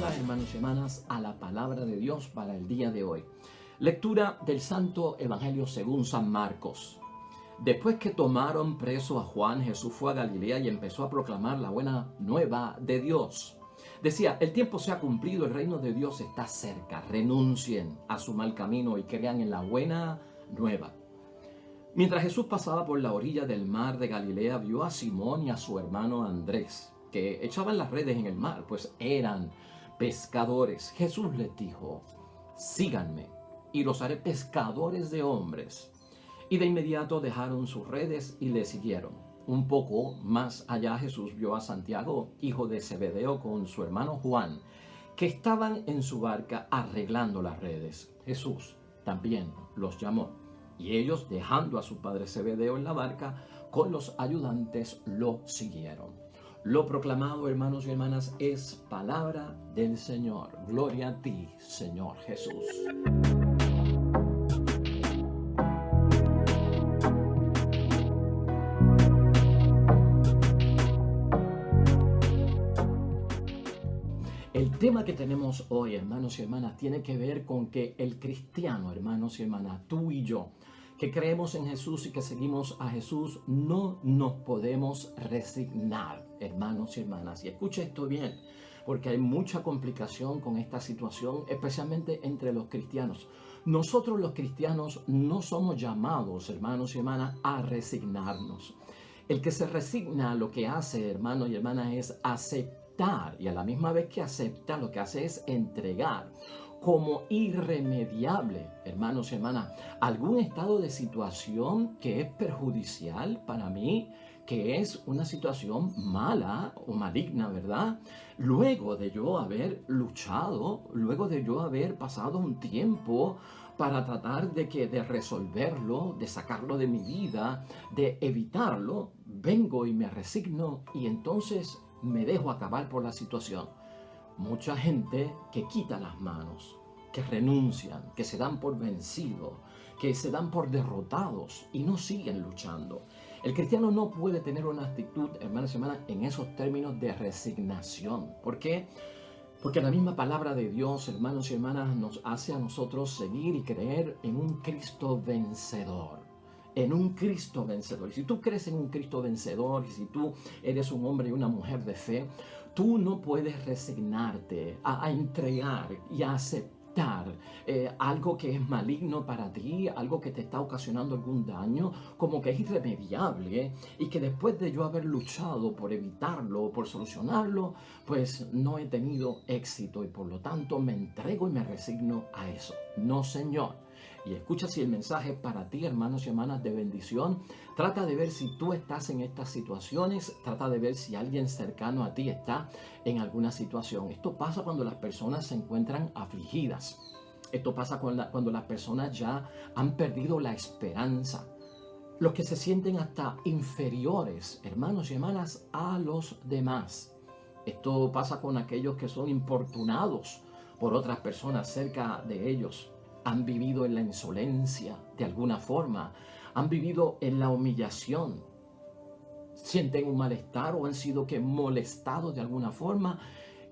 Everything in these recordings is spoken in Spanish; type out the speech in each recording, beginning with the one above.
lectura, hermanos y hermanas, a la palabra de Dios para el día de hoy. Lectura del Santo Evangelio según San Marcos. Después que tomaron preso a Juan, Jesús fue a Galilea y empezó a proclamar la buena nueva de Dios. Decía, el tiempo se ha cumplido, el reino de Dios está cerca. Renuncien a su mal camino y crean en la buena nueva. Mientras Jesús pasaba por la orilla del mar de Galilea, vio a Simón y a su hermano Andrés, que echaban las redes en el mar, pues eran pescadores. Jesús les dijo, síganme y los haré pescadores de hombres. Y de inmediato dejaron sus redes y le siguieron. Un poco más allá Jesús vio a Santiago, hijo de Zebedeo, con su hermano Juan, que estaban en su barca arreglando las redes. Jesús también los llamó. Y ellos, dejando a su padre Zebedeo en la barca, con los ayudantes lo siguieron. Lo proclamado, hermanos y hermanas, es palabra del Señor. Gloria a ti, Señor Jesús. El tema que tenemos hoy, hermanos y hermanas, tiene que ver con que el cristiano, hermanos y hermanas, tú y yo, que creemos en Jesús y que seguimos a Jesús, no nos podemos resignar, hermanos y hermanas. Y escucha esto bien, porque hay mucha complicación con esta situación, especialmente entre los cristianos. Nosotros los cristianos no somos llamados, hermanos y hermanas, a resignarnos. El que se resigna lo que hace, hermanos y hermanas, es aceptar, y a la misma vez que acepta, lo que hace es entregar como irremediable, hermanos y hermanas, algún estado de situación que es perjudicial para mí, que es una situación mala o maligna, ¿verdad? Luego de yo haber luchado, luego de yo haber pasado un tiempo para tratar de resolverlo, de sacarlo de mi vida, de evitarlo, vengo y me resigno y entonces me dejo acabar por la situación. Mucha gente que quita las manos, que renuncian, que se dan por vencidos, que se dan por derrotados y no siguen luchando. El cristiano no puede tener una actitud, hermanos y hermanas, en esos términos de resignación. ¿Por qué? Porque la misma palabra de Dios, hermanos y hermanas, nos hace a nosotros seguir y creer en un Cristo vencedor. En un Cristo vencedor. Y si tú crees en un Cristo vencedor y si tú eres un hombre y una mujer de fe, tú no puedes resignarte a entregar y a aceptar algo que es maligno para ti, algo que te está ocasionando algún daño, como que es irremediable y que después de yo haber luchado por evitarlo, por solucionarlo, pues no he tenido éxito y por lo tanto me entrego y me resigno a eso. No, Señor. Y escucha, si el mensaje es para ti, hermanos y hermanas, de bendición, trata de ver si tú estás en estas situaciones, trata de ver si alguien cercano a ti está en alguna situación. Esto pasa cuando las personas se encuentran afligidas. Esto pasa cuando las personas ya han perdido la esperanza. Los que se sienten hasta inferiores, hermanos y hermanas, a los demás. Esto pasa con aquellos que son importunados por otras personas cerca de ellos. Han vivido en la insolencia de alguna forma, han vivido en la humillación, sienten un malestar o han sido molestados de alguna forma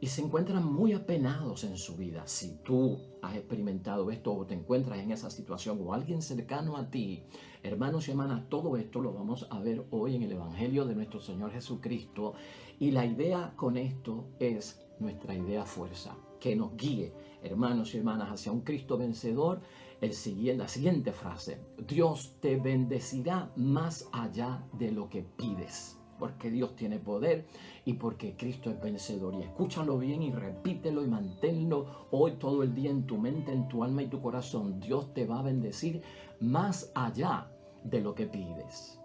y se encuentran muy apenados en su vida. Si tú has experimentado esto o te encuentras en esa situación o alguien cercano a ti, hermanos y hermanas, todo esto lo vamos a ver hoy en el Evangelio de nuestro Señor Jesucristo. Y la idea con esto es nuestra idea fuerza, que nos guíe, hermanos y hermanas, hacia un Cristo vencedor. La siguiente frase: Dios te bendecirá más allá de lo que pides, porque Dios tiene poder y porque Cristo es vencedor. Y escúchalo bien y repítelo y manténlo hoy todo el día en tu mente, en tu alma y tu corazón. Dios te va a bendecir más allá de lo que pides.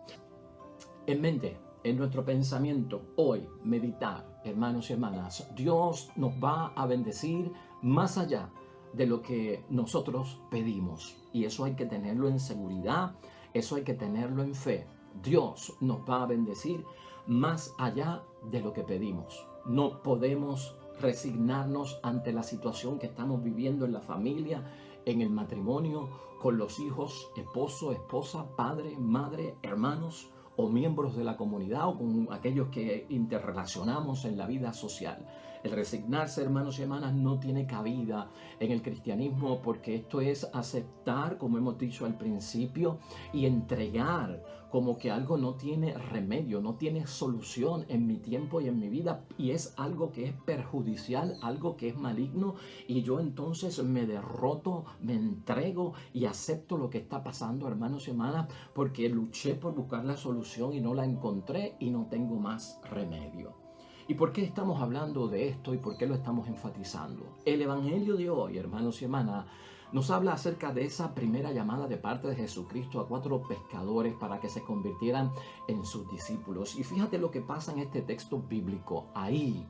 En mente, en nuestro pensamiento, hoy, meditar, hermanos y hermanas, Dios nos va a bendecir más allá de lo que nosotros pedimos. Y eso hay que tenerlo en seguridad, eso hay que tenerlo en fe. Dios nos va a bendecir más allá de lo que pedimos. No podemos resignarnos ante la situación que estamos viviendo en la familia, en el matrimonio, con los hijos, esposo, esposa, padre, madre, hermanos o miembros de la comunidad o con aquellos que interrelacionamos en la vida social. El resignarse, hermanos y hermanas, no tiene cabida en el cristianismo, porque esto es aceptar, como hemos dicho al principio, y entregar como que algo no tiene remedio, no tiene solución en mi tiempo y en mi vida, y es algo que es perjudicial, algo que es maligno, y yo entonces me derroto, me entrego y acepto lo que está pasando, hermanos y hermanas, porque luché por buscar la solución y no la encontré y no tengo más remedio. ¿Y por qué estamos hablando de esto y por qué lo estamos enfatizando? El Evangelio de hoy, hermanos y hermanas, nos habla acerca de esa primera llamada de parte de Jesucristo a 4 pescadores para que se convirtieran en sus discípulos. Y fíjate lo que pasa en este texto bíblico. Ahí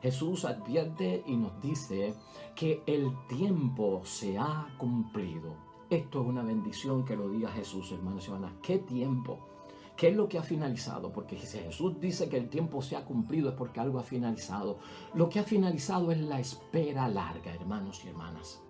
Jesús advierte y nos dice que el tiempo se ha cumplido. Esto es una bendición que lo diga Jesús, hermanos y hermanas. ¿Qué tiempo? ¿Qué es lo que ha finalizado? Porque si Jesús dice que el tiempo se ha cumplido es porque algo ha finalizado. Lo que ha finalizado es la espera larga, hermanos y hermanas.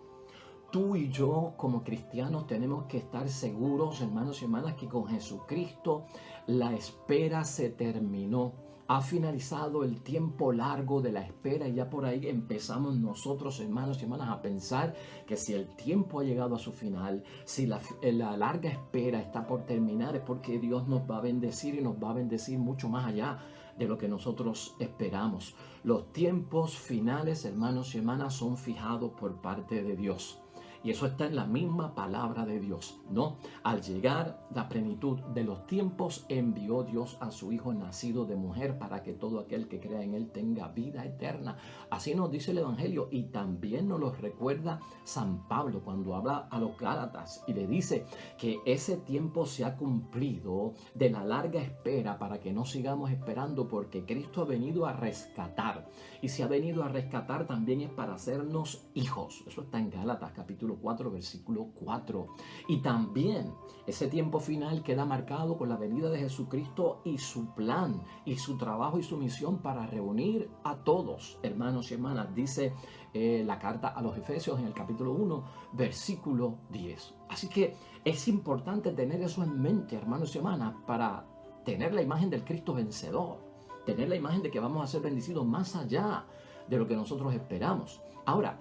Tú y yo como cristianos tenemos que estar seguros, hermanos y hermanas, que con Jesucristo la espera se terminó. Ha finalizado el tiempo largo de la espera y ya por ahí empezamos nosotros, hermanos y hermanas, a pensar que si el tiempo ha llegado a su final, si la larga espera está por terminar, es porque Dios nos va a bendecir y nos va a bendecir mucho más allá de lo que nosotros esperamos. Los tiempos finales, hermanos y hermanas, son fijados por parte de Dios. Y eso está en la misma palabra de Dios, ¿no? Al llegar la plenitud de los tiempos, envió Dios a su Hijo nacido de mujer para que todo aquel que crea en Él tenga vida eterna. Así nos dice el Evangelio, y también nos lo recuerda San Pablo cuando habla a los Gálatas y le dice que ese tiempo se ha cumplido de la larga espera para que no sigamos esperando, porque Cristo ha venido a rescatar. Y si ha venido a rescatar también es para hacernos hijos. Eso está en Gálatas capítulo 4, versículo 4. Y también ese tiempo final queda marcado con la venida de Jesucristo y su plan y su trabajo y su misión para reunir a todos, hermanos y hermanas. Dice la carta a los Efesios en el capítulo 1, versículo 10. Así que es importante tener eso en mente, hermanos y hermanas, para tener la imagen del Cristo vencedor, tener la imagen de que vamos a ser bendecidos más allá de lo que nosotros esperamos. Ahora,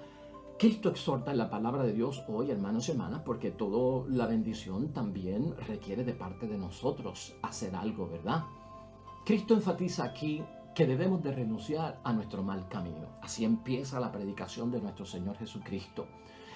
Cristo exhorta en la palabra de Dios hoy, hermanos y hermanas, porque toda la bendición también requiere de parte de nosotros hacer algo, ¿verdad? Cristo enfatiza aquí que debemos de renunciar a nuestro mal camino. Así empieza la predicación de nuestro Señor Jesucristo.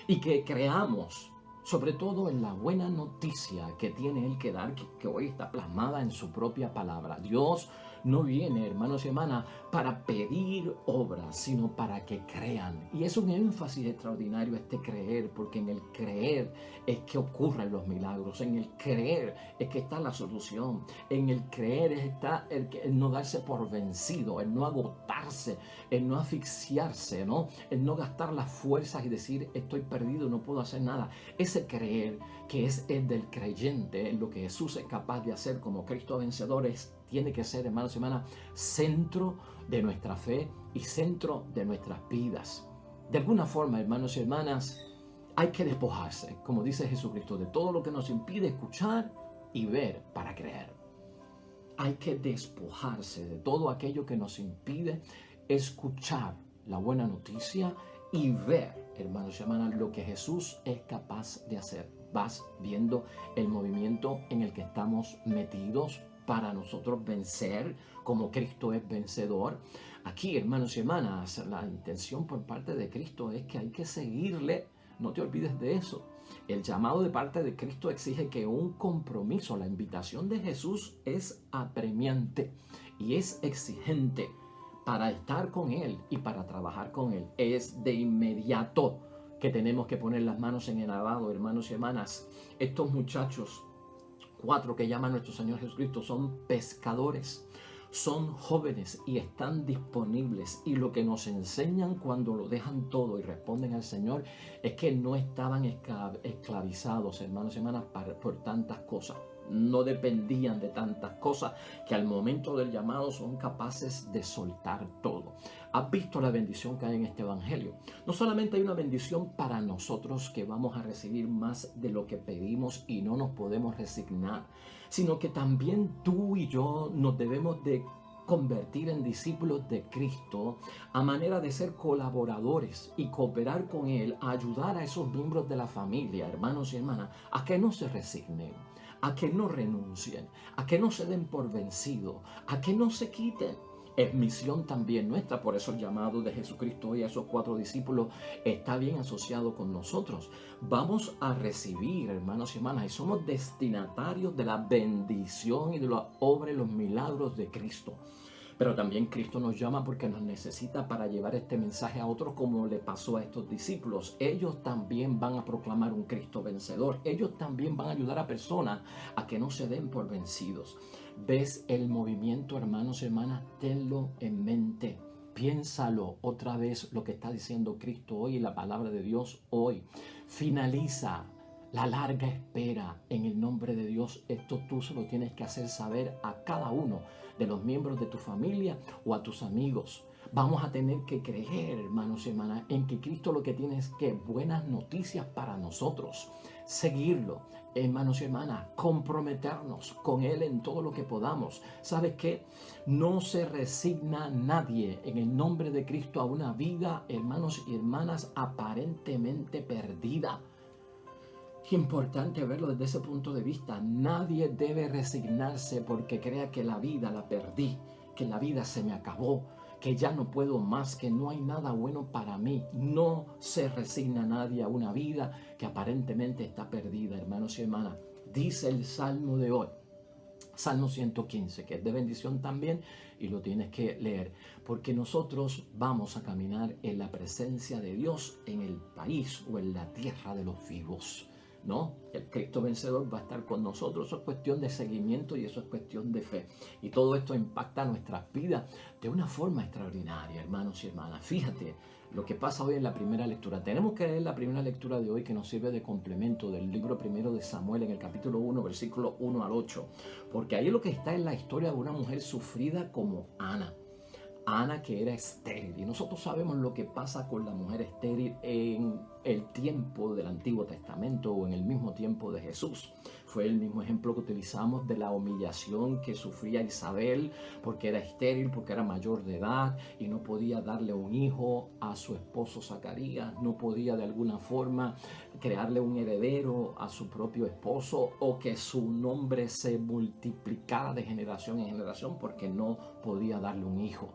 Y que creamos, sobre todo en la buena noticia que tiene Él que dar, que hoy está plasmada en su propia palabra. Dios no viene, hermanos y hermanas, para pedir obras, sino para que crean. Y es un énfasis extraordinario este creer, porque en el creer es que ocurren los milagros, en el creer es que está la solución, en el creer está el no darse por vencido, el no agotarse, el no asfixiarse, ¿no? El no gastar las fuerzas y decir estoy perdido, no puedo hacer nada. Ese creer que es el del creyente, en lo que Jesús es capaz de hacer como Cristo vencedor, tiene que ser, hermanos y hermanas, centro de nuestra fe y centro de nuestras vidas. De alguna forma, hermanos y hermanas, hay que despojarse, como dice Jesucristo, de todo lo que nos impide escuchar y ver para creer. Hay que despojarse de todo aquello que nos impide escuchar la buena noticia y ver, hermanos y hermanas, lo que Jesús es capaz de hacer. Vas viendo el movimiento en el que estamos metidos para nosotros vencer como Cristo es vencedor. Aquí, hermanos y hermanas, la intención por parte de Cristo es que hay que seguirle. No te olvides de eso. El llamado de parte de Cristo exige que un compromiso, la invitación de Jesús es apremiante y es exigente para estar con Él y para trabajar con Él. Es de inmediato que tenemos que poner las manos en el arado, hermanos y hermanas. Estos muchachos 4 que llama nuestro Señor Jesucristo son pescadores, son jóvenes y están disponibles, y lo que nos enseñan cuando lo dejan todo y responden al Señor es que no estaban esclavizados, hermanos y hermanas, por tantas cosas. No dependían de tantas cosas, que al momento del llamado son capaces de soltar todo. ¿Has visto la bendición que hay en este evangelio? No solamente hay una bendición para nosotros, que vamos a recibir más de lo que pedimos y no nos podemos resignar, sino que también tú y yo nos debemos de convertir en discípulos de Cristo a manera de ser colaboradores y cooperar con Él, a ayudar a esos miembros de la familia, hermanos y hermanas, a que no se resignen, a que no renuncien, a que no se den por vencidos, a que no se quiten. Es misión también nuestra, por eso el llamado de Jesucristo hoy a esos 4 discípulos está bien asociado con nosotros. Vamos a recibir, hermanos y hermanas, y somos destinatarios de la bendición y de la obra y los milagros de Cristo. Pero también Cristo nos llama porque nos necesita para llevar este mensaje a otros, como le pasó a estos discípulos. Ellos también van a proclamar un Cristo vencedor. Ellos también van a ayudar a personas a que no se den por vencidos. ¿Ves el movimiento, hermanos y hermanas? Tenlo en mente. Piénsalo otra vez lo que está diciendo Cristo hoy y la palabra de Dios hoy. Finaliza la larga espera en el nombre de Dios. Esto tú se lo tienes que hacer saber a cada uno de los miembros de tu familia o a tus amigos. Vamos a tener que creer, hermanos y hermanas, en que Cristo lo que tiene es que buenas noticias para nosotros. Seguirlo, hermanos y hermanas, comprometernos con Él en todo lo que podamos. ¿Sabes qué? No se resigna nadie en el nombre de Cristo a una vida, hermanos y hermanas, aparentemente perdida. Qué importante verlo desde ese punto de vista. Nadie debe resignarse porque crea que la vida la perdí, que la vida se me acabó, que ya no puedo más, que no hay nada bueno para mí. No se resigna nadie a una vida que aparentemente está perdida, hermanos y hermanas. Dice el Salmo de hoy, Salmo 115, que es de bendición también, y lo tienes que leer, porque nosotros vamos a caminar en la presencia de Dios en el país o en la tierra de los vivos. ¿No? El Cristo vencedor va a estar con nosotros. Eso es cuestión de seguimiento y eso es cuestión de fe. Y todo esto impacta nuestras vidas de una forma extraordinaria, hermanos y hermanas. Fíjate lo que pasa hoy en la primera lectura. Tenemos que leer la primera lectura de hoy, que nos sirve de complemento del libro primero de Samuel, en el capítulo 1, versículo 1 al 8. Porque ahí lo que está es la historia de una mujer sufrida como Ana. Ana, que era estéril, y nosotros sabemos lo que pasa con la mujer estéril en el tiempo del Antiguo Testamento o en el mismo tiempo de Jesús. Fue el mismo ejemplo que utilizamos de la humillación que sufría Isabel porque era estéril, porque era mayor de edad y no podía darle un hijo a su esposo Zacarías, no podía de alguna forma crearle un heredero a su propio esposo, o que su nombre se multiplicara de generación en generación porque no podía darle un hijo.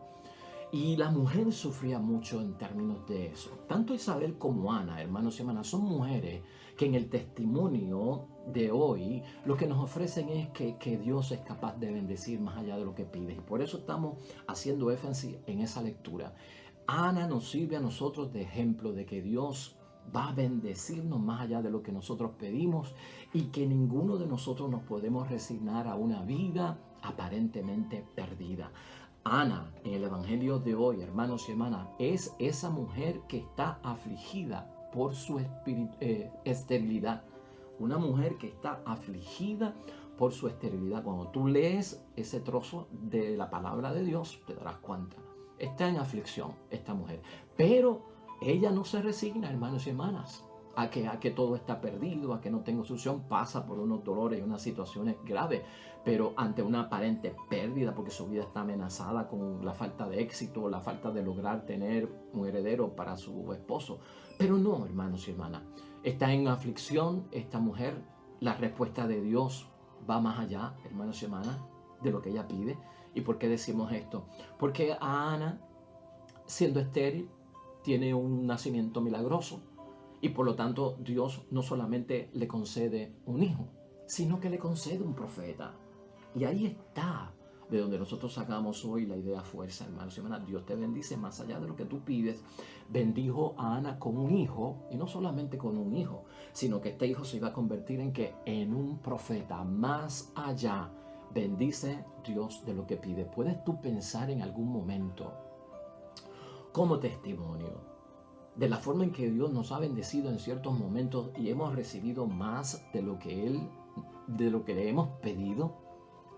Y la mujer sufría mucho en términos de eso. Tanto Isabel como Ana, hermanos y hermanas, son mujeres que en el testimonio de hoy lo que nos ofrecen es que Dios es capaz de bendecir más allá de lo que pide. Y por eso estamos haciendo énfasis en esa lectura. Ana nos sirve a nosotros de ejemplo de que Dios va a bendecirnos más allá de lo que nosotros pedimos y que ninguno de nosotros nos podemos resignar a una vida aparentemente perdida. Ana, en el Evangelio de hoy, hermanos y hermanas, es esa mujer que está afligida por su esterilidad. Una mujer que está afligida por su esterilidad. Cuando tú lees ese trozo de la palabra de Dios, te darás cuenta. Está en aflicción esta mujer. Pero ella no se resigna, hermanos y hermanas, a que todo está perdido, a que no tengo solución. Pasa por unos dolores y unas situaciones graves, pero ante una aparente pérdida, porque su vida está amenazada con la falta de éxito, la falta de lograr tener un heredero para su esposo. Pero no, hermanos y hermanas, está en aflicción esta mujer. La respuesta de Dios va más allá, hermanos y hermanas, de lo que ella pide. ¿Y por qué decimos esto? Porque a Ana, siendo estéril, tiene un nacimiento milagroso. Y por lo tanto Dios no solamente le concede un hijo, sino que le concede un profeta. Y ahí está de donde nosotros sacamos hoy la idea fuerza, hermanos y hermanas. Dios te bendice más allá de lo que tú pides. Bendijo a Ana con un hijo, y no solamente con un hijo, sino que este hijo se iba a convertir en un profeta. Más allá, bendice Dios de lo que pide. ¿Puedes tú pensar en algún momento como testimonio de la forma en que Dios nos ha bendecido en ciertos momentos y hemos recibido más de lo que le hemos pedido?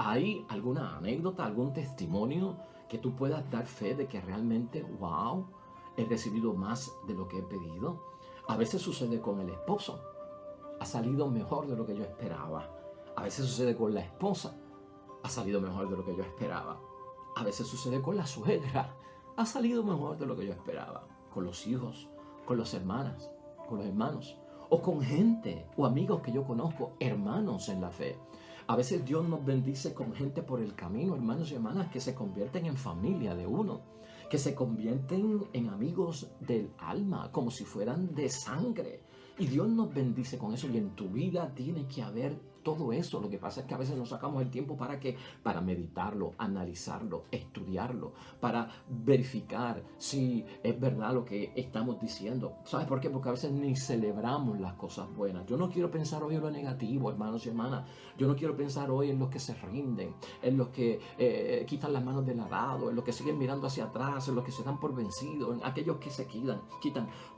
¿Hay alguna anécdota, algún testimonio que tú puedas dar fe de que realmente, wow, he recibido más de lo que he pedido? A veces sucede con el esposo. Ha salido mejor de lo que yo esperaba. A veces sucede con la esposa. Ha salido mejor de lo que yo esperaba. A veces sucede con la suegra. Ha salido mejor de lo que yo esperaba. Con los hijos, con las hermanas, con los hermanos. O con gente o amigos que yo conozco, hermanos en la fe. A veces Dios nos bendice con gente por el camino, hermanos y hermanas, que se convierten en familia de uno, que se convierten en amigos del alma, como si fueran de sangre. Y Dios nos bendice con eso, y en tu vida tiene que haber todo eso. Lo que pasa es que a veces nos sacamos el tiempo para qué, para meditarlo, analizarlo, estudiarlo, para verificar si es verdad lo que estamos diciendo. ¿Sabes por qué? Porque a veces ni celebramos las cosas buenas. Yo no quiero pensar hoy en lo negativo, hermanos y hermanas. Yo no quiero pensar hoy en los que se rinden, en los que quitan las manos del arado, en los que siguen mirando hacia atrás, en los que se dan por vencidos, en aquellos que se quitan.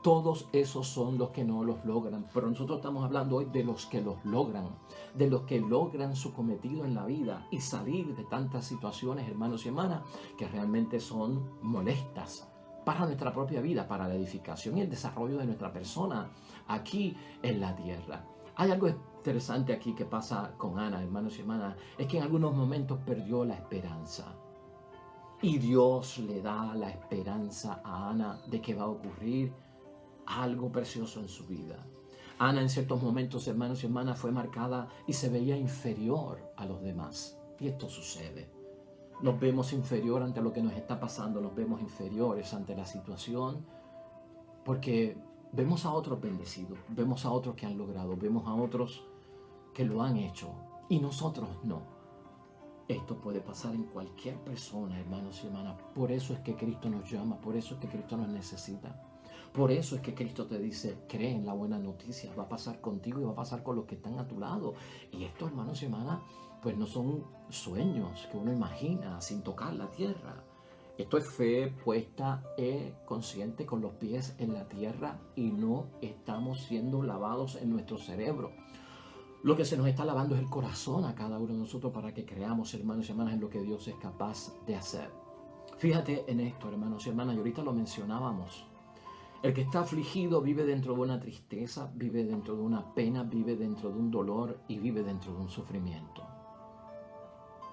Todos esos son los que no los logran. Pero nosotros estamos hablando hoy de los que los logran, de los que logran su cometido en la vida y salir de tantas situaciones, hermanos y hermanas, que realmente son molestas para nuestra propia vida, para la edificación y el desarrollo de nuestra persona aquí en la tierra. Hay algo interesante aquí que pasa con Ana, hermanos y hermanas, es que en algunos momentos perdió la esperanza. Y Dios le da la esperanza a Ana de que va a ocurrir algo precioso en su vida. Ana en ciertos momentos, hermanos y hermanas, fue marcada y se veía inferior a los demás. Y esto sucede. Nos vemos inferior ante lo que nos está pasando, nos vemos inferiores ante la situación, porque vemos a otros bendecidos, vemos a otros que han logrado, vemos a otros que lo han hecho y nosotros no. Esto puede pasar en cualquier persona, hermanos y hermanas. Por eso es que Cristo nos llama, por eso es que Cristo nos necesita. Por eso es que Cristo te dice, cree en la buena noticia, va a pasar contigo y va a pasar con los que están a tu lado. Y esto, hermanos y hermanas, pues no son sueños que uno imagina sin tocar la tierra. Esto es fe puesta consciente con los pies en la tierra y no estamos siendo lavados en nuestro cerebro. Lo que se nos está lavando es el corazón a cada uno de nosotros para que creamos, hermanos y hermanas, en lo que Dios es capaz de hacer. Fíjate en esto, hermanos y hermanas, y ahorita lo mencionábamos. El que está afligido vive dentro de una tristeza, vive dentro de una pena, vive dentro de un dolor y vive dentro de un sufrimiento.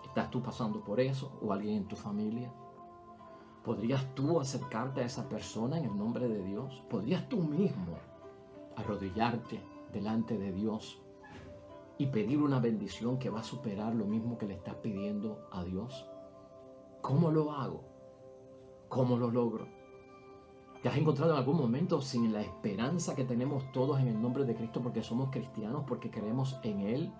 ¿Estás tú pasando por eso o alguien en tu familia? ¿Podrías tú acercarte a esa persona en el nombre de Dios? ¿Podrías tú mismo arrodillarte delante de Dios y pedir una bendición que va a superar lo mismo que le estás pidiendo a Dios? ¿Cómo lo hago? ¿Cómo lo logro? ¿Te has encontrado en algún momento sin la esperanza que tenemos todos en el nombre de Cristo porque somos cristianos, porque creemos en Él?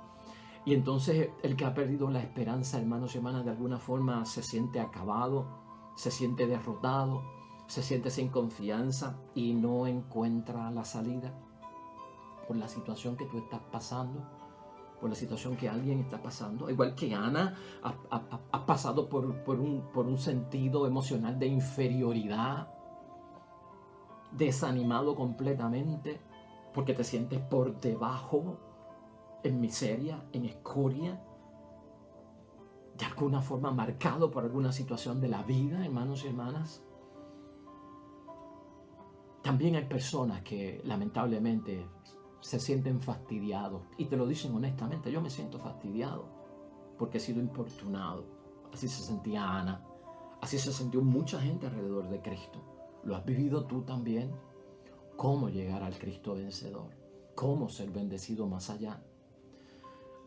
Y entonces el que ha perdido la esperanza, hermanos y hermanas, de alguna forma se siente acabado, se siente derrotado, se siente sin confianza y no encuentra la salida por la situación que tú estás pasando, por la situación que alguien está pasando. Igual que Ana, ha pasado por un sentido emocional de inferioridad, desanimado completamente, porque te sientes por debajo, en miseria, en escoria, de alguna forma marcado por alguna situación de la vida, hermanos y hermanas. También hay personas que lamentablemente se sienten fastidiados y te lo dicen honestamente: yo me siento fastidiado porque he sido importunado. Así se sentía Ana, así se sintió mucha gente alrededor de Cristo. ¿Lo has vivido tú también? ¿Cómo llegar al Cristo vencedor? ¿Cómo ser bendecido más allá?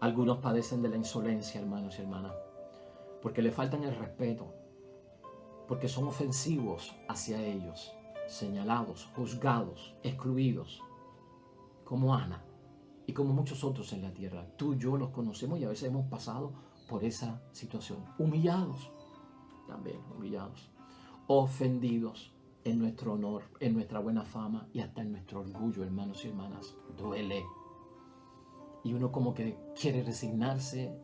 Algunos padecen de la insolencia, hermanos y hermanas, porque le faltan el respeto, porque son ofensivos hacia ellos, señalados, juzgados, excluidos, como Ana y como muchos otros en la tierra. Tú y yo los conocemos y a veces hemos pasado por esa situación. Humillados, también humillados, ofendidos en nuestro honor, en nuestra buena fama y hasta en nuestro orgullo, hermanos y hermanas. Duele. Y uno como que quiere resignarse,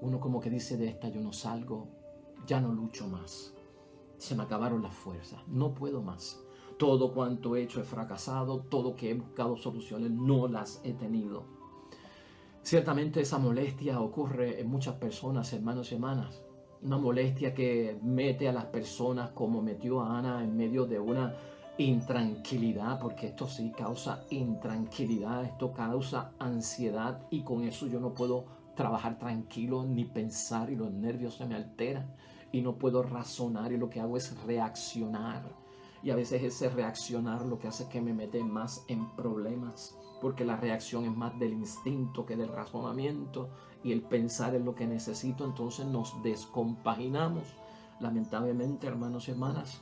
uno como que dice: de esta yo no salgo, ya no lucho más. Se me acabaron las fuerzas, no puedo más. Todo cuanto he hecho he fracasado, todo que he buscado soluciones no las he tenido. Ciertamente esa molestia ocurre en muchas personas, hermanos y hermanas. Una molestia que mete a las personas, como metió a Ana, en medio de una intranquilidad, porque esto sí causa intranquilidad, esto causa ansiedad, y con eso yo no puedo trabajar tranquilo ni pensar y los nervios se me alteran y no puedo razonar y lo que hago es reaccionar. Y a veces ese reaccionar lo que hace es que me mete más en problemas, porque la reacción es más del instinto que del razonamiento y el pensar es lo que necesito, entonces nos descompaginamos. Lamentablemente, hermanos y hermanas,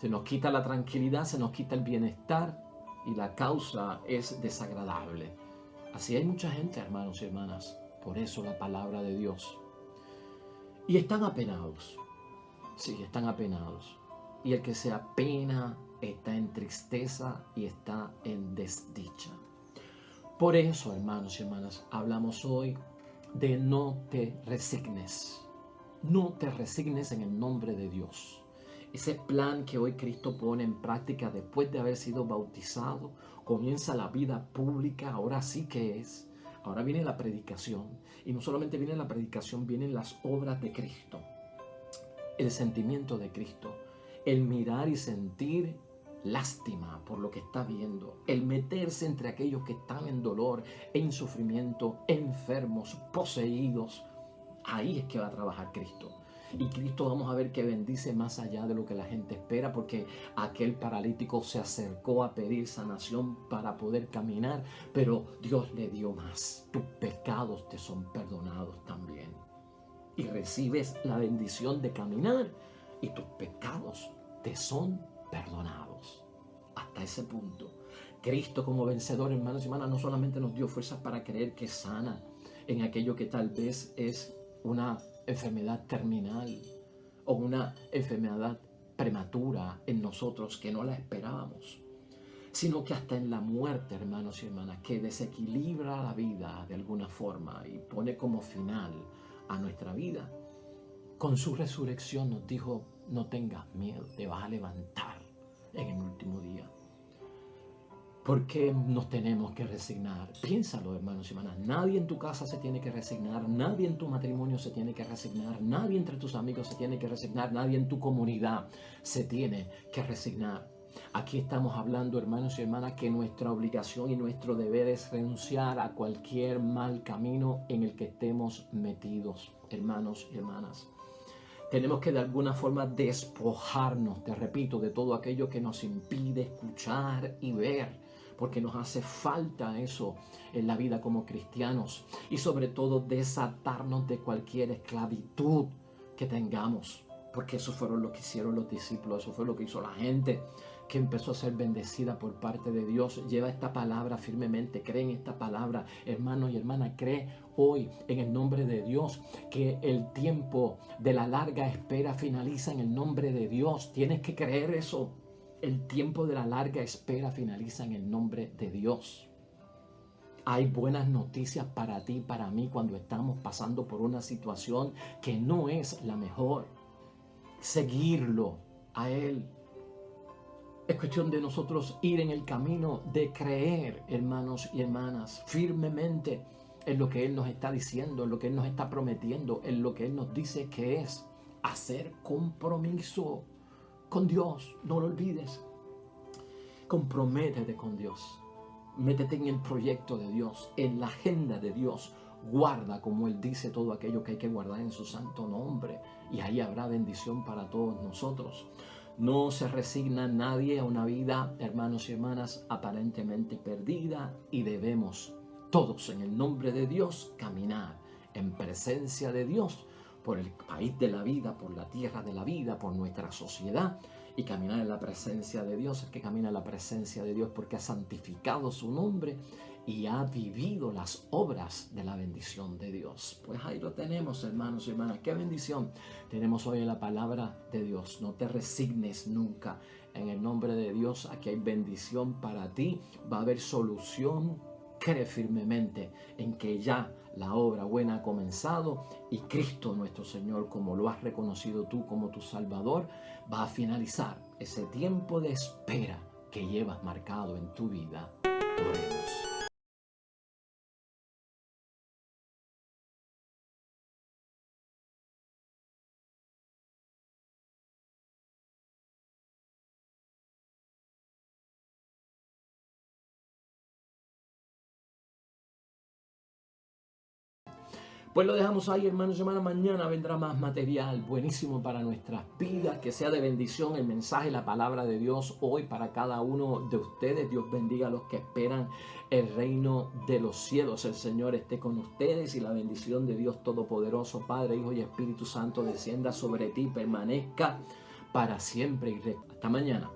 se nos quita la tranquilidad, se nos quita el bienestar y la causa es desagradable. Así hay mucha gente, hermanos y hermanas. Por eso la palabra de Dios. Y están apenados. Sí, están apenados. Y el que se apena está en tristeza y está en desdicha. Por eso, hermanos y hermanas, hablamos hoy de no te resignes. No te resignes en el nombre de Dios. Ese plan que hoy Cristo pone en práctica después de haber sido bautizado, comienza la vida pública, ahora sí que es. Ahora viene la predicación. Y no solamente viene la predicación, vienen las obras de Cristo. El sentimiento de Cristo. El mirar y sentir lástima por lo que está viendo. El meterse entre aquellos que están en dolor, en sufrimiento, enfermos, poseídos. Ahí es que va a trabajar Cristo. Y Cristo vamos a ver que bendice más allá de lo que la gente espera, porque aquel paralítico se acercó a pedir sanación para poder caminar, pero Dios le dio más. Tus pecados te son perdonados también. Y recibes la bendición de caminar y tus pecados te son perdonados. Hasta ese punto. Cristo como vencedor, hermanos y hermanas, no solamente nos dio fuerzas para creer que sana en aquello que tal vez es una enfermedad terminal o una enfermedad prematura en nosotros que no la esperábamos, sino que hasta en la muerte, hermanos y hermanas, que desequilibra la vida de alguna forma y pone como final a nuestra vida, con su resurrección nos dijo: no tengas miedo, te vas a levantar en el último día. ¿Por qué nos tenemos que resignar? Piénsalo, hermanos y hermanas. Nadie en tu casa se tiene que resignar. Nadie en tu matrimonio se tiene que resignar. Nadie entre tus amigos se tiene que resignar. Nadie en tu comunidad se tiene que resignar. Aquí estamos hablando, hermanos y hermanas, que nuestra obligación y nuestro deber es renunciar a cualquier mal camino en el que estemos metidos, hermanos y hermanas. Tenemos que de alguna forma despojarnos, te repito, de todo aquello que nos impide escuchar y ver, porque nos hace falta eso en la vida como cristianos, y sobre todo desatarnos de cualquier esclavitud que tengamos, porque eso fueron lo que hicieron los discípulos, eso fue lo que hizo la gente que empezó a ser bendecida por parte de Dios. Lleva esta palabra firmemente, cree en esta palabra, hermano y hermana, cree hoy en el nombre de Dios que el tiempo de la larga espera finaliza en el nombre de Dios. Tienes que creer eso. El tiempo de la larga espera finaliza en el nombre de Dios. Hay buenas noticias para ti y para mí cuando estamos pasando por una situación que no es la mejor. Seguirlo a Él. Es cuestión de nosotros ir en el camino de creer, hermanos y hermanas, firmemente en lo que Él nos está diciendo, en lo que Él nos está prometiendo, en lo que Él nos dice que es hacer compromiso con Dios. No lo olvides. Comprométete con Dios. Métete en el proyecto de Dios, en la agenda de Dios. Guarda, como Él dice, todo aquello que hay que guardar en su santo nombre. Y ahí habrá bendición para todos nosotros. No se resigna nadie a una vida, hermanos y hermanas, aparentemente perdida, y debemos todos en el nombre de Dios caminar en presencia de Dios por el país de la vida, por la tierra de la vida, por nuestra sociedad, y caminar en la presencia de Dios. El que camina en la presencia de Dios porque ha santificado su nombre y ha vivido las obras de la bendición de Dios. Pues ahí lo tenemos, hermanos y hermanas. ¡Qué bendición tenemos hoy en la palabra de Dios! No te resignes nunca. En el nombre de Dios, aquí hay bendición para ti. Va a haber solución. Cree firmemente en que ya la obra buena ha comenzado y Cristo nuestro Señor, como lo has reconocido tú como tu Salvador, va a finalizar ese tiempo de espera que llevas marcado en tu vida. Oremos. Pues lo dejamos ahí, hermanos y hermanas. Mañana vendrá más material buenísimo para nuestras vidas, que sea de bendición el mensaje, la palabra de Dios hoy para cada uno de ustedes. Dios bendiga a los que esperan el reino de los cielos. El Señor esté con ustedes y la bendición de Dios Todopoderoso, Padre, Hijo y Espíritu Santo, descienda sobre ti, permanezca para siempre. Hasta mañana.